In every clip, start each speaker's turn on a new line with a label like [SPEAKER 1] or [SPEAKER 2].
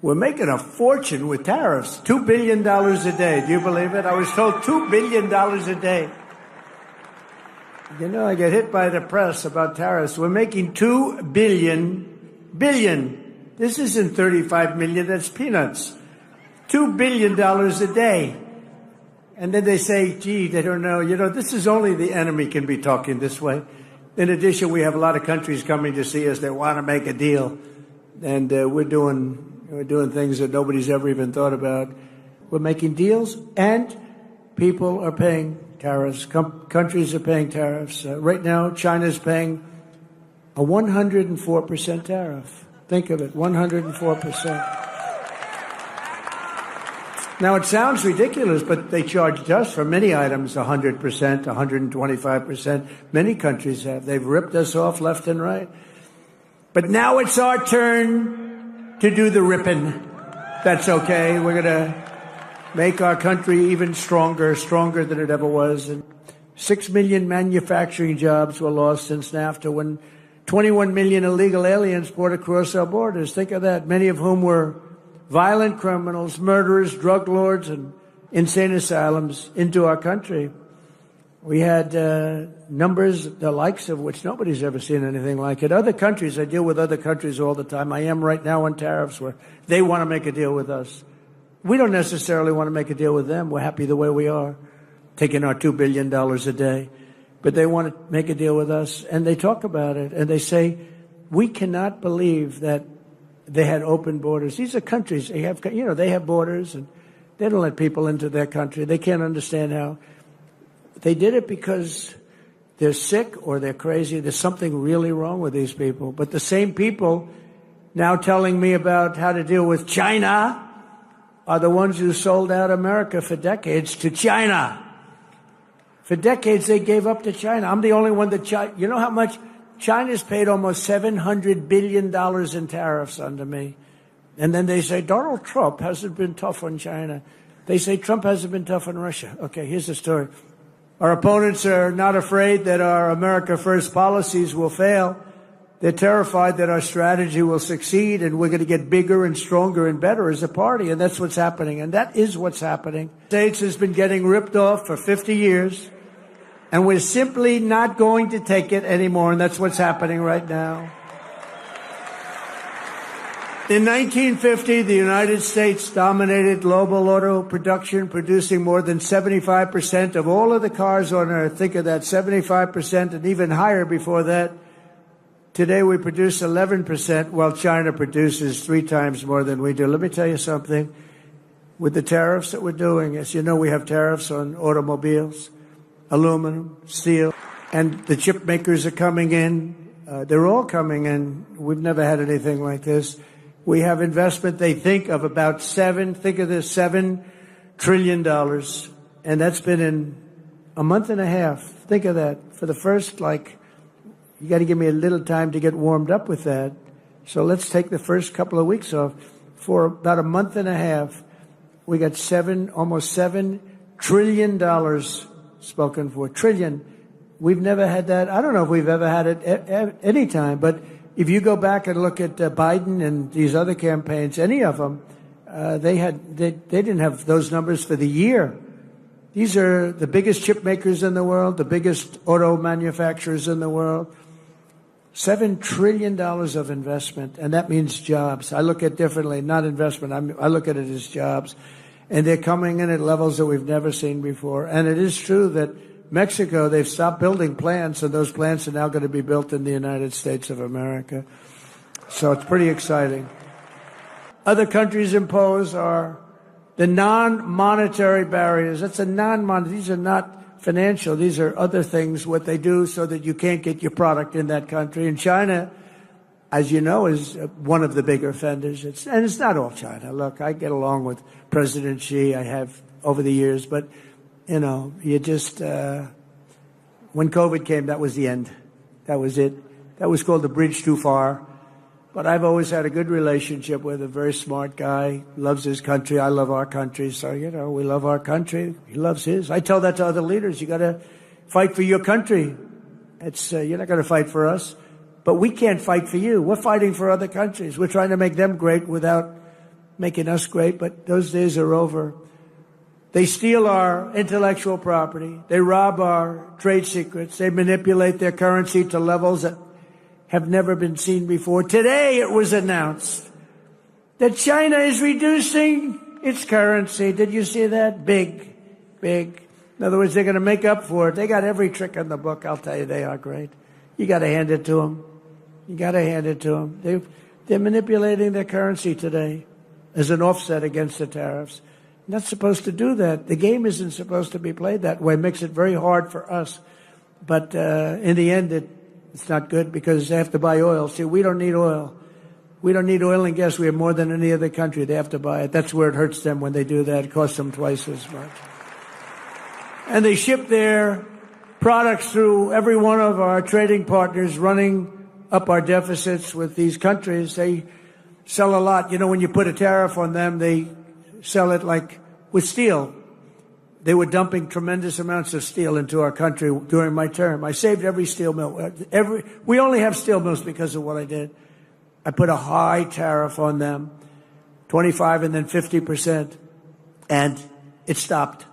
[SPEAKER 1] We're making a fortune with tariffs. $2 billion a day. Do you believe it? I was told $2 billion a day. You know, I get hit by the press about tariffs. We're making $2 billion. This isn't 35 million. That's peanuts. $2 billion a day. And then they say, gee, they don't know. You know, this is only the enemy can be talking this way. In addition, we have a lot of countries coming to see us that want to make a deal. And we're doing things that nobody's ever even thought about. We're making deals, and people are paying tariffs. Countries are paying tariffs. Right now, China's paying a 104% tariff. Think of it, 104%. Now, it sounds ridiculous, but they charged us for many items 100%, 125%. Many countries have. They've ripped us off left and right. But now it's our turn to do the ripping. That's okay. We're going to make our country even stronger than it ever was. And 6 million manufacturing jobs were lost since NAFTA when 21 million illegal aliens poured across our borders. Think of that, many of whom were violent criminals, murderers, drug lords, and insane asylums into our country. We had numbers, the likes of which nobody's ever seen anything like it. Other countries, I deal with other countries all the time. I am right now on tariffs where they want to make a deal with us. We don't necessarily want to make a deal with them. We're happy the way we are, taking our $2 billion a day. But they want to make a deal with us, and they talk about it, and they say, we cannot believe that they had open borders. These are countries, they have borders, and they don't let people into their country. They can't understand how. They did it because they're sick or they're crazy. There's something really wrong with these people. But the same people now telling me about how to deal with China are the ones who sold out America for decades to China. For decades, they gave up to China. I'm the only one that you know how much? China's paid almost $700 billion in tariffs under me. And then they say, Donald Trump hasn't been tough on China. They say Trump hasn't been tough on Russia. Okay, here's the story. Our opponents are not afraid that our America First policies will fail. They're terrified that our strategy will succeed and we're going to get bigger and stronger and better as a party. And that's what's happening. And that is what's happening. The States has been getting ripped off for 50 years. And we're simply not going to take it anymore. And that's what's happening right now. In 1950, the United States dominated global auto production, producing more than 75% of all of the cars on Earth. Think of that, 75% and even higher before that. Today, we produce 11%, while China produces 3 times more than we do. Let me tell you something. With the tariffs that we're doing, as you know, we have tariffs on automobiles, aluminum, steel, and the chip makers are coming in. They're all coming in. We've never had anything like this. We have investment, they think, of about $7 trillion. And that's been in a month and a half. Think of that. For the first, you got to give me a little time to get warmed up with that. So let's take the first couple of weeks off. For about a month and a half, we got almost $7 trillion spoken for. Trillion. We've never had that. I don't know if we've ever had it at any time, but if you go back and look at Biden and these other campaigns, any of them, they didn't have those numbers for the year. These are the biggest chip makers in the world, the biggest auto manufacturers in the world. $7 trillion of investment, and that means jobs. I look at it differently, not investment. I look at it as jobs. And they're coming in at levels that we've never seen before. And it is true that Mexico, they've stopped building plants, and those plants are now going to be built in the United States of America. So it's pretty exciting. Other countries impose are the non-monetary barriers. That's a non-monetary. These are not financial. These are other things, what they do so that you can't get your product in that country. And China, as you know, is one of the bigger offenders. And it's not all China. Look, I get along with President Xi. I have over the years, but you know, you just, when COVID came, that was the end. That was it. That was called the bridge too far. But I've always had a good relationship with a very smart guy, loves his country. I love our country. So, you know, we love our country. He loves his. I tell that to other leaders. You got to fight for your country. You're not going to fight for us. But we can't fight for you. We're fighting for other countries. We're trying to make them great without making us great, but those days are over. They steal our intellectual property. They rob our trade secrets. They manipulate their currency to levels that have never been seen before. Today it was announced that China is reducing its currency. Did you see that? Big. In other words, they're going to make up for it. They got every trick in the book. I'll tell you, they are great. You got to hand it to them. You got to hand it to them. They're manipulating their currency today as an offset against the tariffs. Not supposed to do that. The game isn't supposed to be played that way. It makes it very hard for us. But in the end, it's not good because they have to buy oil. See, we don't need oil. We don't need oil and gas. We have more than any other country. They have to buy it. That's where it hurts them when they do that. It costs them twice as much. And they ship their products through every one of our trading partners, running up our deficits with these countries. They sell a lot. You know, when you put a tariff on them, they sell it like with steel. They were dumping tremendous amounts of steel into our country during my term. I saved every steel mill. We only have steel mills because of what I did. I put a high tariff on them, 25 and then 50%, and it stopped.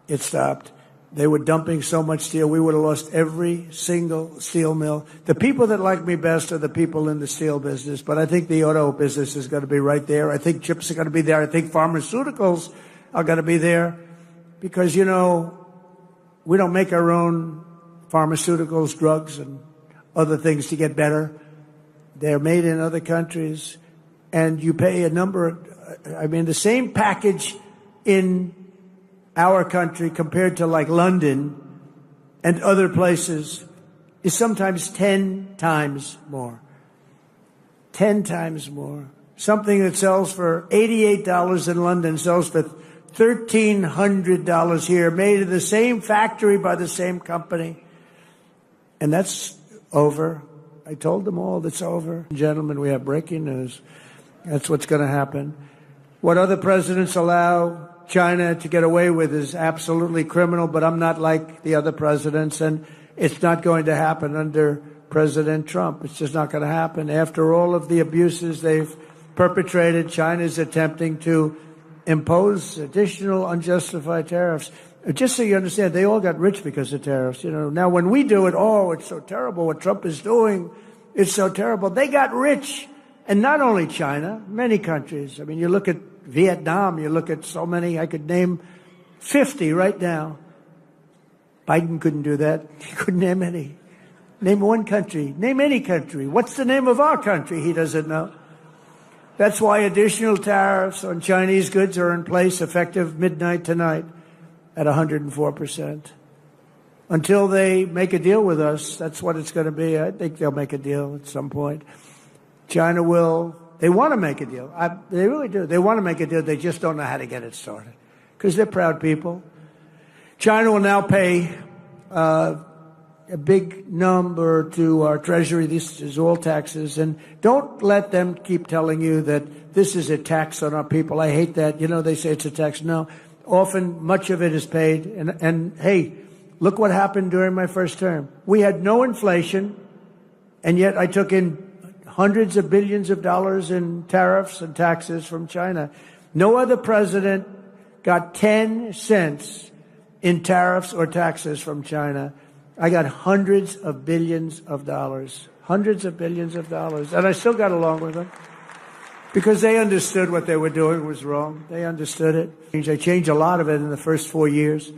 [SPEAKER 1] It stopped. They were dumping so much steel, we would have lost every single steel mill. The people that like me best are the people in the steel business, but I think the auto business is going to be right there. I think chips are going to be there. I think pharmaceuticals are going to be there because, you know, we don't make our own pharmaceuticals, drugs, and other things to get better. They're made in other countries, and you pay a number. I mean, the same package in our country compared to like London and other places is sometimes 10 times more. 10 times more. Something that sells for $88 in London sells for $1,300 here, made in the same factory by the same company. And that's over. I told them all that's over. Gentlemen, we have breaking news. That's what's going to happen. What other presidents allow China to get away with is absolutely criminal, but I'm not like the other presidents, and it's not going to happen under President Trump. It's just not going to happen. After all of the abuses they've perpetrated, China is attempting to impose additional unjustified tariffs. Just so you understand, they all got rich because of tariffs. You know, now when we do it, oh, it's so terrible. What Trump is doing, it's so terrible. They got rich. And not only China, many countries. I mean, you look at Vietnam, you look at so many, I could name 50 right now. Biden couldn't do that. He couldn't name any. Name one country. Name any country. What's the name of our country? He doesn't know. That's why additional tariffs on Chinese goods are in place effective midnight tonight at 104%. Until they make a deal with us, that's what it's going to be. I think they'll make a deal at some point. China will. They want to make a deal. They really do. They want to make a deal. They just don't know how to get it started because they're proud people. China will now pay a big number to our Treasury. This is all taxes. And don't let them keep telling you that this is a tax on our people. I hate that. You know, they say it's a tax. No. Often, much of it is paid. And hey, look what happened during my first term. We had no inflation, and yet I took in hundreds of billions of dollars in tariffs and taxes from China. No other president got 10 cents in tariffs or taxes from China. I got hundreds of billions of dollars. Hundreds of billions of dollars. And I still got along with them because they understood what they were doing was wrong. They understood it. I changed a lot of it in the first 4 years,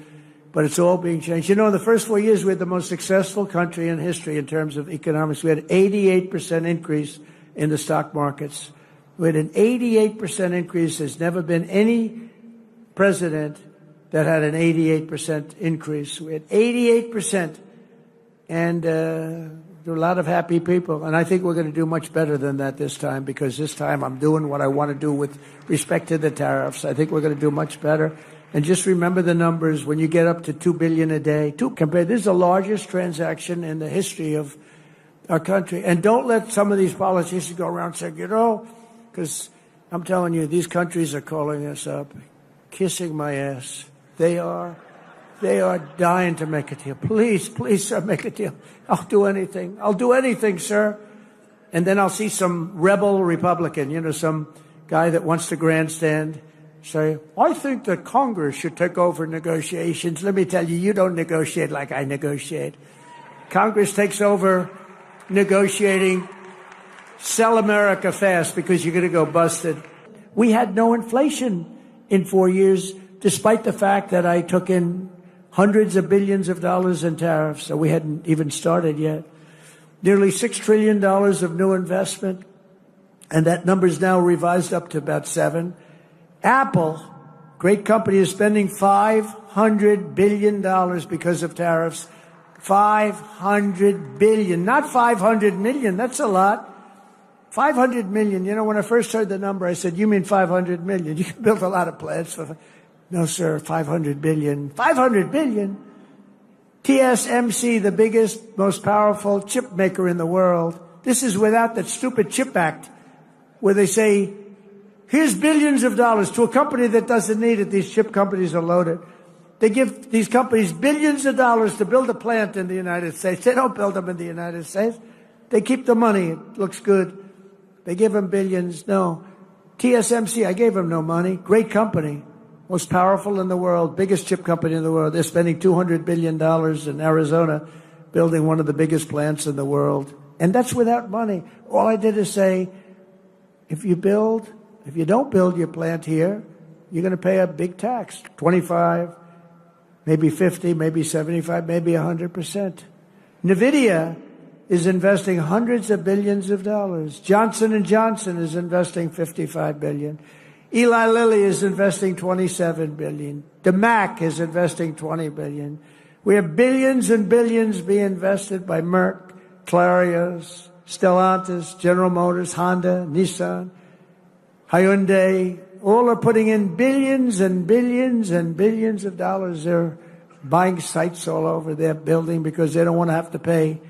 [SPEAKER 1] but it's all being changed. You know, in the first 4 years, we had the most successful country in history in terms of economics. We had an 88% increase in the stock markets. We had an 88% increase. There's never been any president that had an 88% increase. We had 88%. And there are a lot of happy people. And I think we're going to do much better than that this time because this time I'm doing what I want to do with respect to the tariffs. I think we're going to do much better. And just remember the numbers. When you get up to $2 billion a day, this is the largest transaction in the history of our country. And don't let some of these politicians go around saying, you know, because I'm telling you, these countries are calling us up, kissing my ass. They are dying to make a deal. Please, please, sir, make a deal. I'll do anything. I'll do anything, sir. And then I'll see some rebel Republican, you know, some guy that wants to grandstand, say, I think that Congress should take over negotiations. Let me tell you, you don't negotiate like I negotiate. Congress takes over negotiating. Sell America fast because you're going to go busted. We had no inflation in 4 years, despite the fact that I took in hundreds of billions of dollars in tariffs, so we hadn't even started yet. Nearly $6 trillion of new investment, and that number is now revised up to about 7. Apple, great company, is spending $500 billion because of tariffs. $500 billion, not 500 million. That's a lot. 500 million. You know, when I first heard the number, I said, you mean 500 million? You can build a lot of plants for... No, sir, 500 billion. 500 billion? TSMC, the biggest, most powerful chip maker in the world. This is without that stupid CHIP Act, where they say, here's billions of dollars to a company that doesn't need it. These chip companies are loaded. They give these companies billions of dollars to build a plant in the United States. They don't build them in the United States. They keep the money. It looks good. They give them billions. No. TSMC, I gave them no money. Great company. Most powerful in the world. Biggest chip company in the world. They're spending $200 billion in Arizona building one of the biggest plants in the world. And that's without money. All I did is say, if you don't build your plant here, you're going to pay a big tax. 25, maybe 50, maybe 75, maybe 100%. NVIDIA is investing hundreds of billions of dollars. Johnson & Johnson is investing $55 billion. Eli Lilly is investing $27 billion. DeMac is investing $20 billion. We have billions and billions being invested by Merck, Clarios, Stellantis, General Motors, Honda, Nissan, Hyundai. All are putting in billions and billions and billions of dollars. They're buying sites all over. They're building because they don't want to have to pay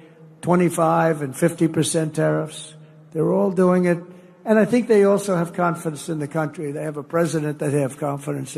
[SPEAKER 1] 25 and 50% tariffs. They're all doing it. And I think they also have confidence in the country. They have a president that they have confidence in.